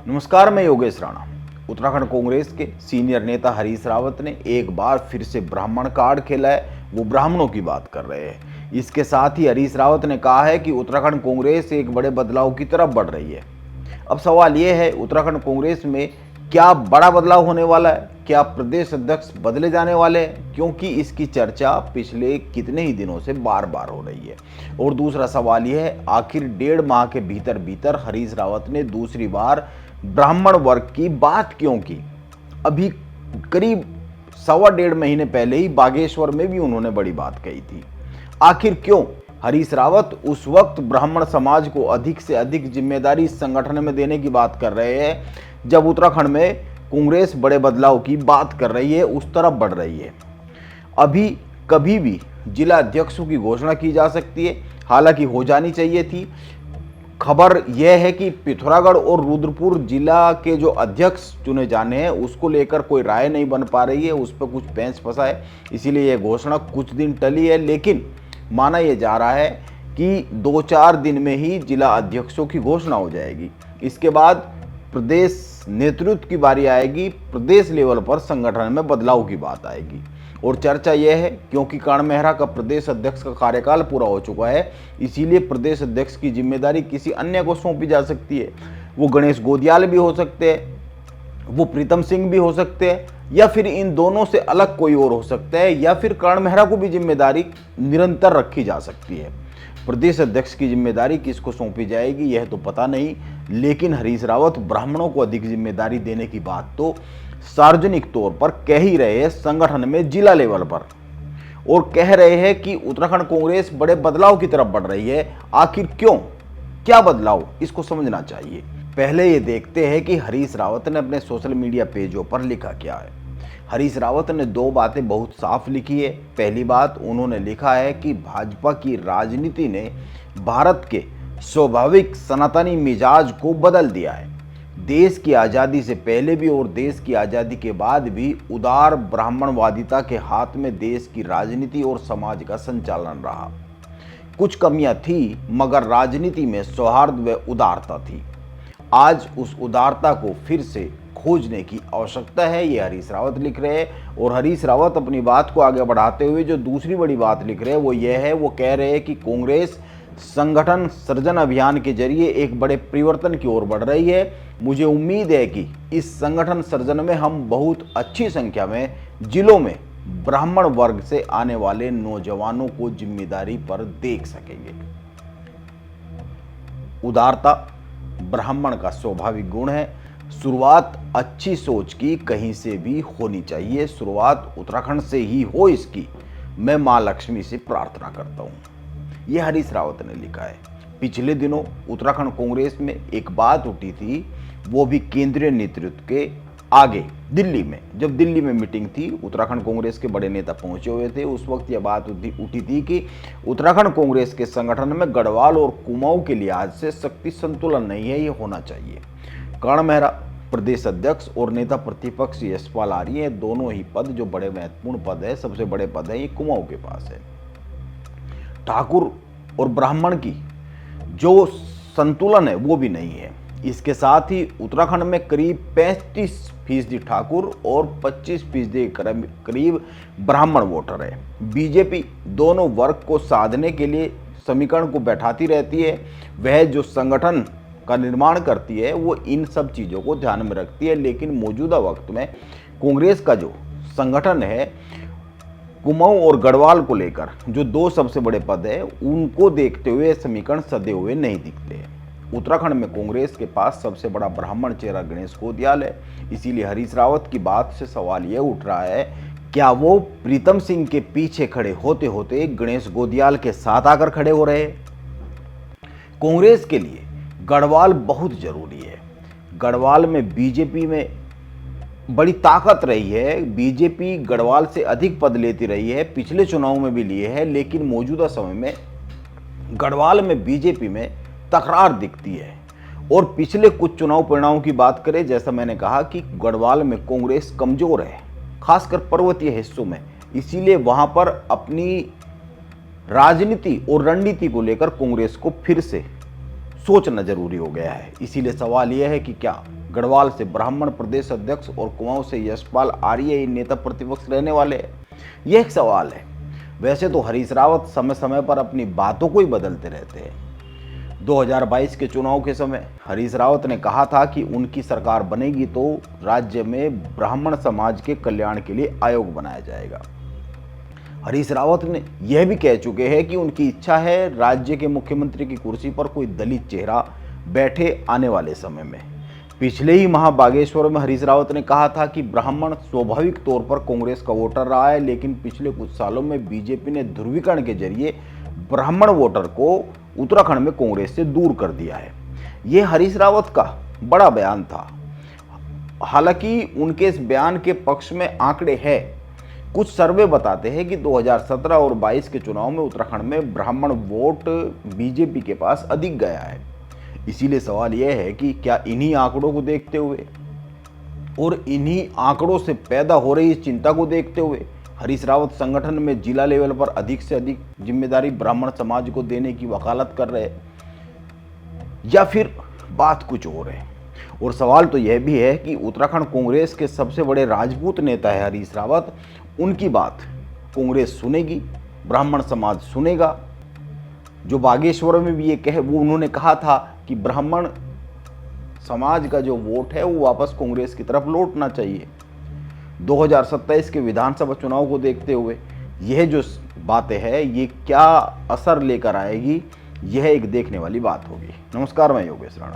नमस्कार, मैं योगेश राणा। उत्तराखंड कांग्रेस के सीनियर नेता हरीश रावत ने एक बार फिर से ब्राह्मण कार्ड खेला है। वो ब्राह्मणों की बात कर रहे हैं। इसके साथ ही हरीश रावत ने कहा है कि उत्तराखंड कांग्रेस एक बड़े बदलाव की तरफ बढ़ रही है। अब सवाल यह है, उत्तराखंड कांग्रेस में क्या बड़ा बदलाव होने वाला है? क्या प्रदेश अध्यक्ष बदले जाने वाले हैं? क्योंकि इसकी चर्चा पिछले कितने ही दिनों से बार बार हो रही है। और दूसरा सवाल यह है, आखिर 1.5 माह के भीतर भीतर हरीश रावत ने दूसरी बार ब्राह्मण वर्ग की बात क्यों की? अभी करीब 1.25 महीने पहले ही बागेश्वर में भी उन्होंने बड़ी बात कही थी। आखिर क्यों? हरीश रावत उस वक्त ब्राह्मण समाज को अधिक से अधिक जिम्मेदारी इस संगठन में देने की बात कर रहे हैं, जब उत्तराखंड में कांग्रेस बड़े बदलाव की बात कर रही है, उस तरफ बढ़ रही है। अभी कभी भी जिला अध्यक्षों की घोषणा की जा सकती है, हालांकि हो जानी चाहिए थी। खबर यह है कि पिथौरागढ़ और रुद्रपुर जिला के जो अध्यक्ष चुने जाने हैं, उसको लेकर कोई राय नहीं बन पा रही है, उस पर कुछ पेंच फंसा है, इसीलिए यह घोषणा कुछ दिन टली है। लेकिन माना यह जा रहा है कि 2-4 दिन में ही जिला अध्यक्षों की घोषणा हो जाएगी। इसके बाद प्रदेश नेतृत्व की बारी आएगी, प्रदेश लेवल पर संगठन में बदलाव की बात आएगी। और चर्चा यह है, क्योंकि कर्ण मेहरा का प्रदेश अध्यक्ष का कार्यकाल पूरा हो चुका है, इसीलिए प्रदेश अध्यक्ष की जिम्मेदारी किसी अन्य को सौंपी जा सकती है। वो गणेश गोदियाल भी हो सकते हैं, वो प्रीतम सिंह भी हो सकते हैं, या फिर इन दोनों से अलग कोई और हो सकता है, या फिर कर्ण मेहरा को भी जिम्मेदारी निरंतर रखी जा सकती है। प्रदेश अध्यक्ष की जिम्मेदारी किसको सौंपी जाएगी यह तो पता नहीं, लेकिन हरीश रावत ब्राह्मणों को अधिक जिम्मेदारी देने की बात तो सार्वजनिक तौर पर कह ही रहे हैं, संगठन में जिला लेवल पर, और कह रहे हैं कि उत्तराखंड कांग्रेस बड़े बदलाव की तरफ बढ़ रही है। आखिर क्यों? क्या बदलाव? इसको समझना चाहिए। पहले ये देखते हैं कि हरीश रावत ने अपने सोशल मीडिया पेजों पर लिखा क्या है। हरीश रावत ने 2 बातें बहुत साफ लिखी है। पहली बात, उन्होंने लिखा है कि भाजपा की राजनीति ने भारत के स्वाभाविक सनातनी मिजाज को बदल दिया है। देश की आज़ादी से पहले भी और देश की आज़ादी के बाद भी उदार ब्राह्मणवादिता के हाथ में देश की राजनीति और समाज का संचालन रहा। कुछ कमियां थी, मगर राजनीति में सौहार्द व उदारता थी। आज उस उदारता को फिर से खोजने की आवश्यकता है, ये हरीश रावत लिख रहे हैं। और हरीश रावत अपनी बात को आगे बढ़ाते हुए जो दूसरी बड़ी बात लिख रहे हैं वो ये है, वो कह रहे हैं कि कांग्रेस संगठन सृजन अभियान के जरिए एक बड़े परिवर्तन की ओर बढ़ रही है। मुझे उम्मीद है कि इस संगठन सृजन में हम बहुत अच्छी संख्या में जिलों में ब्राह्मण वर्ग से आने वाले नौजवानों को जिम्मेदारी पर देख सकेंगे। उदारता ब्राह्मण का स्वाभाविक गुण है। शुरुआत अच्छी सोच की कहीं से भी होनी चाहिए, शुरुआत उत्तराखंड से ही हो, इसकी मैं मां लक्ष्मी से प्रार्थना करता हूं। यह हरीश रावत ने लिखा है। पिछले दिनों उत्तराखंड कांग्रेस में एक बात उठी थी, वो भी केंद्रीय नेतृत्व के आगे दिल्ली में। जब दिल्ली में मीटिंग थी, उत्तराखंड कांग्रेस के बड़े नेता पहुंचे हुए थे, उस वक्त यह बात उठी थी कि उत्तराखंड कांग्रेस के संगठन में गढ़वाल और कुमाऊं के लिहाज से शक्ति संतुलन नहीं है, ये होना चाहिए। कर्ण मेहरा प्रदेश अध्यक्ष और नेता प्रतिपक्ष यशपाल आर्य, दोनों ही पद जो बड़े महत्वपूर्ण पद है, सबसे बड़े पद है, ये कुमाऊं के पास है। ठाकुर और ब्राह्मण की जो संतुलन है वो भी नहीं है। इसके साथ ही उत्तराखंड में करीब 35% ठाकुर और 25% करीब ब्राह्मण वोटर है। बीजेपी दोनों वर्ग को साधने के लिए समीकरण को बैठाती रहती है। वह जो संगठन का निर्माण करती है वो इन सब चीज़ों को ध्यान में रखती है, लेकिन मौजूदा वक्त में कांग्रेस का जो संगठन है, कुमाऊं और गढ़वाल को लेकर जो 2 सबसे बड़े पद है, उनको देखते हुए समीकरण सधे हुए नहीं दिखते हैं। उत्तराखंड में कांग्रेस के पास सबसे बड़ा ब्राह्मण चेहरा गणेश गोदियाल है। इसीलिए हरीश रावत की बात से सवाल यह उठ रहा है, क्या वो प्रीतम सिंह के पीछे खड़े होते होते गणेश गोदियाल के साथ आकर खड़े हो रहे? कांग्रेस के लिए गढ़वाल बहुत जरूरी है। गढ़वाल में बीजेपी में बड़ी ताकत रही है। बीजेपी गढ़वाल से अधिक पद लेती रही है, पिछले चुनाव में भी लिए है, लेकिन मौजूदा समय में गढ़वाल में बीजेपी में तकरार दिखती है। और पिछले कुछ चुनाव परिणामों की बात करें, जैसा मैंने कहा कि गढ़वाल में कांग्रेस कमजोर है, खासकर पर्वतीय हिस्सों में। इसीलिए वहां पर अपनी राजनीति और रणनीति को लेकर कांग्रेस को फिर से सोचना जरूरी हो गया है। इसीलिए सवाल यह है कि क्या गढ़वाल से ब्राह्मण प्रदेश अध्यक्ष और कुमाऊं से यशपाल आर्य नेता प्रतिपक्ष रहने वाले हैं? यह एक सवाल है। वैसे तो हरीश रावत समय समय पर अपनी बातों को ही बदलते रहते हैं। 2022 के चुनाव के समय हरीश रावत ने कहा था कि उनकी सरकार बनेगी तो राज्य में ब्राह्मण समाज के कल्याण के लिए आयोग बनाया जाएगा। हरीश रावत ने यह भी कह चुके हैं कि उनकी इच्छा है राज्य के मुख्यमंत्री की कुर्सी पर कोई दलित चेहरा बैठे आने वाले समय में। पिछले ही माह बागेश्वर में हरीश रावत ने कहा था कि ब्राह्मण स्वाभाविक तौर पर कांग्रेस का वोटर रहा है, लेकिन पिछले कुछ सालों में बीजेपी ने ध्रुवीकरण के जरिए ब्राह्मण वोटर को उत्तराखंड में कांग्रेस से दूर कर दिया है। यह हरीश रावत का बड़ा बयान था। हालांकि उनके इस बयान के पक्ष में आंकड़े हैं। कुछ सर्वे बताते हैं कि 2017 और 22 के चुनाव में उत्तराखंड में ब्राह्मण वोट बीजेपी के पास अधिक गया है। इसीलिए सवाल यह है कि क्या इन्हीं आंकड़ों को देखते हुए और इन्हीं आंकड़ों से पैदा हो रही इस चिंता को देखते हुए हरीश रावत संगठन में जिला लेवल पर अधिक से अधिक जिम्मेदारी ब्राह्मण समाज को देने की वकालत कर रहे हैं, या फिर बात कुछ और है? और सवाल तो यह भी है कि उत्तराखंड कांग्रेस के सबसे बड़े राजपूत नेता है हरीश रावत। उनकी बात कांग्रेस सुनेगी, ब्राह्मण समाज सुनेगा? जो बागेश्वर में भी ये वो उन्होंने कहा था कि ब्राह्मण समाज का जो वोट है वो वापस कांग्रेस की तरफ लौटना चाहिए। 2027 के विधानसभा चुनाव को देखते हुए यह जो बातें हैं ये क्या असर लेकर आएगी, यह एक देखने वाली बात होगी। नमस्कार, मैं योगेश राणा।